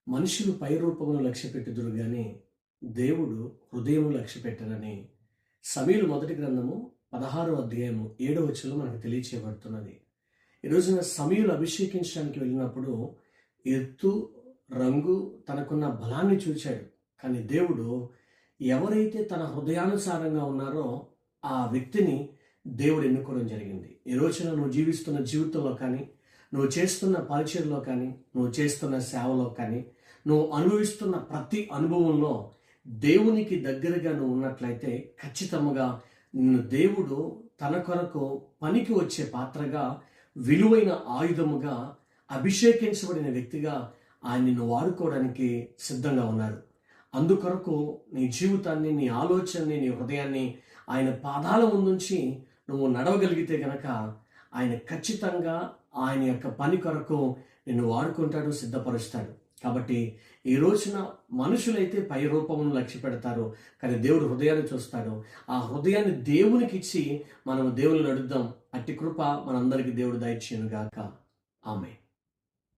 మనుషులు పై రూపమును లక్ష్య పెట్టుదురు గాని దేవుడు హృదయము లక్ష్య పెట్టనని సమూయేలు మొదటి గ్రంథము 16వ అధ్యాయము 7వ వచనంలో మనకు తెలియచేయబడుతున్నది. ఈ రోజున సమూయేలు అభిషేకించడానికి వెళ్ళినప్పుడు ఎత్తు, రంగు, తనకున్న బలాన్ని చూచాడు. కానీ దేవుడు ఎవరైతే తన హృదయానుసారంగా ఉన్నారో ఆ వ్యక్తిని దేవుడు ఎన్నుకోవడం జరిగింది. ఈ రోజున నువ్వు జీవిస్తున్న జీవితంలో కానీ, నువ్వు చేస్తున్న పరిచయంలో కానీ, నువ్వు చేస్తున్న సేవలో కానీ, నువ్వు అనుభవిస్తున్న ప్రతి అనుభవంలో దేవునికి దగ్గరగా నువ్వు ఉన్నట్లయితే ఖచ్చితంగా నిన్ను దేవుడు తన కొరకు పనికి వచ్చే పాత్రగా, విలువైన ఆయుధముగా, అభిషేకించబడిన వ్యక్తిగా ఆయన నిన్ను వాడుకోవడానికి సిద్ధంగా ఉన్నారు. అందుకొరకు నీ జీవితాన్ని, నీ ఆలోచనని, నీ హృదయాన్ని ఆయన పాదాల ముందుంచి నువ్వు నడవగలిగితే గనక ఆయన ఖచ్చితంగా ఆయన యొక్క పని కొరకు నిన్ను వాడుకుంటాడు, సిద్ధపరుస్తాడు. కాబట్టి ఈ రోజున మనుషులైతే పై రూపమును లక్ష్య పెడతారు, కానీ దేవుడు హృదయాన్ని చూస్తాడు. ఆ హృదయాన్ని దేవునికి ఇచ్చి మనం దేవుని నడుద్దాం. అట్టి కృప మనందరికీ దేవుడు దయచేయును గాక. ఆమేన్.